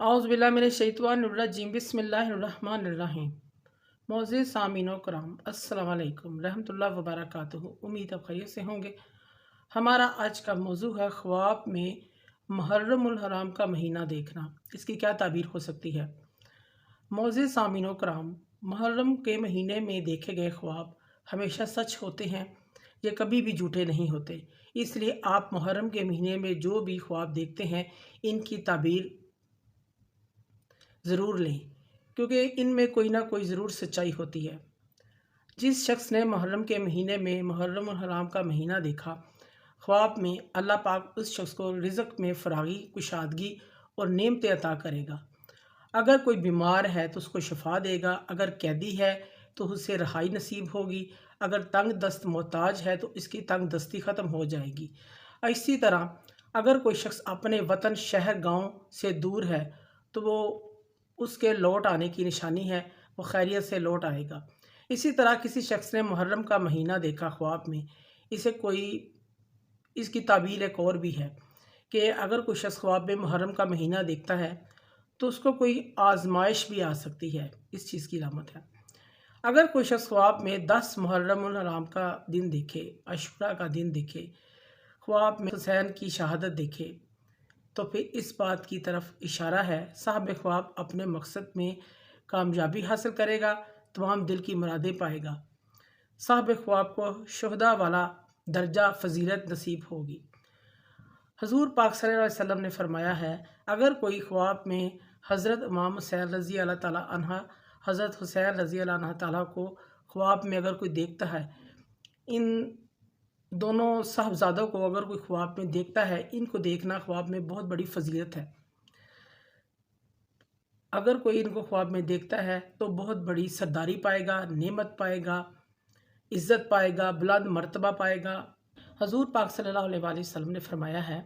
औज़ुबिल्लाहिमिनश्शैतानिर्रजीम बिस्मिल्लाहिर्रहमानिर्रहीम। मोअज़्ज़िज़ सामीनो कराम, अस्सलामु अलैकुम रहमतुल्लाहि व बरकातुहू। उम्मीद आप खैरियत से होंगे। हमारा आज का मौजू है ख्वाब में मुहर्रमुल हराम का महीना देखना, इसकी क्या ताबीर हो सकती है। मोअज़्ज़िज़ सामीनो कराम, मुहर्रम के महीने में देखे गए ख्वाब हमेशा सच होते हैं, ये कभी भी झूठे नहीं होते। इसलिए आप मुहर्रम के महीने में जो भी ख्वाब देखते हैं, इनकी ताबीर ज़रूर लें, क्योंकि इनमें कोई ना कोई ज़रूर सच्चाई होती है। जिस शख्स ने मुहर्रम के महीने में मुहर्रमुल हराम का महीना देखा, ख्वाब में अल्लाह पाक उस शख्स को रिज़्क़ में फ़रागी, कुशादगी और नेमतें अता करेगा। अगर कोई बीमार है तो उसको शिफा देगा, अगर कैदी है तो उसे रहाई नसीब होगी, अगर तंग दस्त मोहताज है तो इसकी तंग दस्ती ख़त्म हो जाएगी। इसी तरह अगर कोई शख्स अपने वतन, शहर, गाँव से दूर है तो वो उसके लौट आने की निशानी है, वो खैरियत से लौट आएगा। इसी तरह किसी शख्स ने मुहर्रम का महीना देखा ख्वाब में, इसकी ताबीर एक और भी है कि अगर कोई शख्स ख्वाब में मुहर्रम का महीना देखता है तो उसको कोई आजमाइश भी आ सकती है, इस चीज़ की अलामत है। अगर कोई शख्स ख्वाब में 10 मुहर्रमुल हराम का दिन देखे, अशूरा का दिन देखे, ख्वाब में हुसैन की शहादत देखे, तो फिर इस बात की तरफ इशारा है साहब ख्वाब अपने मकसद में कामयाबी हासिल करेगा, तमाम दिल की मुरादें पाएगा। साहब ख्वाब को शुहदा वाला दर्जा फजीलत नसीब होगी। हजूर पाक सल्लल्लाहु अलैहि वसल्लम ने फरमाया है, अगर कोई ख्वाब में हज़रत इमाम हुसैन रज़ी अल्लाह ताला अन्हा, हज़रत हुसैन रज़ी अल्लाह ताला को ख्वाब में अगर कोई देखता है, इन दोनों साहबजादों को अगर कोई ख्वाब में देखता है, इनको देखना ख्वाब में बहुत बड़ी फजीलत है। अगर कोई इनको ख्वाब में देखता है तो बहुत बड़ी सरदारी पाएगा, नेमत पाएगा, इज़्ज़त पाएगा, बुलंद मर्तबा पाएगा। हजूर पाक सल्लल्लाहु अलैहि वसल्लम ने फरमाया है,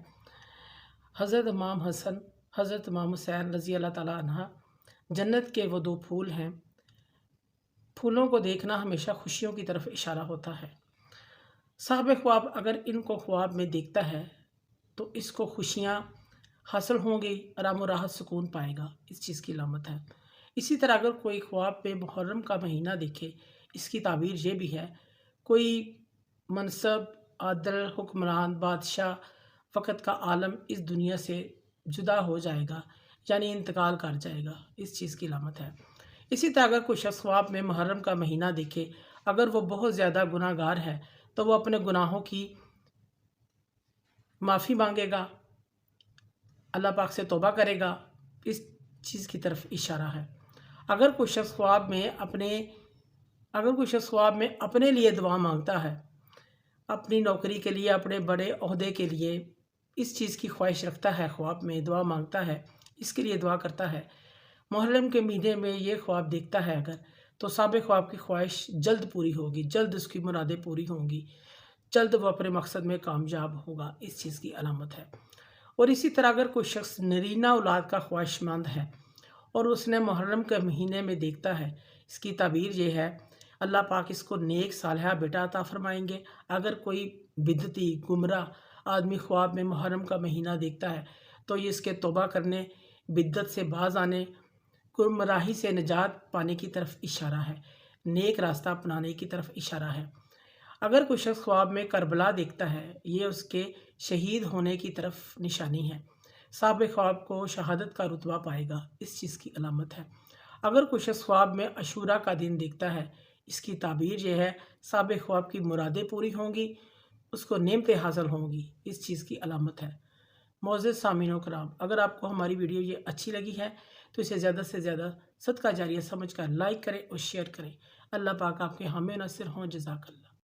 हज़रत इमाम हसन, हज़रत इमाम हुसैन रज़ी अल्लाह ताला अन्हा जन्नत के वो दो फूल हैं। फूलों को देखना हमेशा खुशियों की तरफ इशारा होता है। साहब ख्वाब अगर इनको ख्वाब में देखता है तो इसको खुशियाँ हासिल होंगी, आराम और राहत सुकून पाएगा, इस चीज़ की अलामत है। इसी तरह अगर कोई ख्वाब में मुहर्रम का महीना देखे, इसकी ताबीर ये भी है, कोई मनसब, आदल, हुक्मरान, बादशाह, फ़कत का आलम इस दुनिया से जुदा हो जाएगा, यानी इंतकाल कर जाएगा, इस चीज़ की अलामत है। इसी तरह अगर कोई शख्स ख्वाब में मुहर्रम का महीना देखे, अगर वो बहुत ज़्यादा गुनाहगार है तो वो अपने गुनाहों की माफ़ी मांगेगा, अल्लाह पाक से तौबा करेगा, इस चीज़ की तरफ इशारा है। अगर कोई शख्स ख्वाब में अपने लिए दुआ मांगता है, अपनी नौकरी के लिए, अपने बड़े ओहदे के लिए, इस चीज़ की ख्वाहिश रखता है, ख्वाब में दुआ मांगता है, इसके लिए दुआ करता है, मुहर्रम के महीने में ये ख्वाब देखता है अगर, तो साहब ख्वाब की ख्वाहिश जल्द पूरी होगी, जल्द उसकी मुरादें पूरी होंगी, जल्द वो अपने मकसद में कामयाब होगा, इस चीज़ की अलामत है। और इसी तरह अगर कोई शख्स नरीना औलाद का ख्वाहिशमंद है और उसने मुहर्रम के महीने में देखता है, इसकी ताबीर ये है, अल्लाह पाक इसको नेक सालिहा बेटा अता फरमाएंगे। अगर कोई बिदती गुमराह आदमी ख्वाब में मुहर्रम का महीना देखता है तो ये इसके तौबा करने, बिद्दत से बाज आने, गुमराही से निजात पाने की तरफ इशारा है, नेक रास्ता अपनाने की तरफ इशारा है। अगर कोई शख्स ख्वाब में करबला देखता है, ये उसके शहीद होने की तरफ निशानी है, साहब ख्वाब को शहादत का रुतबा पाएगा, इस चीज़ की अलामत है। अगर कोई शख्स ख्वाब में अशूरा का दिन देखता है, इसकी ताबीर यह है, साहब ख्वाब की मुरादें पूरी होंगी, उसको नेमतें हासिल होंगी, इस चीज़ की अलामत है। मोअज़्ज़िज़ सामीनो कराम, अगर आपको हमारी वीडियो ये अच्छी लगी है तो इसे ज़्यादा से ज़्यादा सदका जारिया समझकर लाइक करें और शेयर करें। अल्लाह पाक आपके हामी नासिर हों। जज़ाकल्लाह।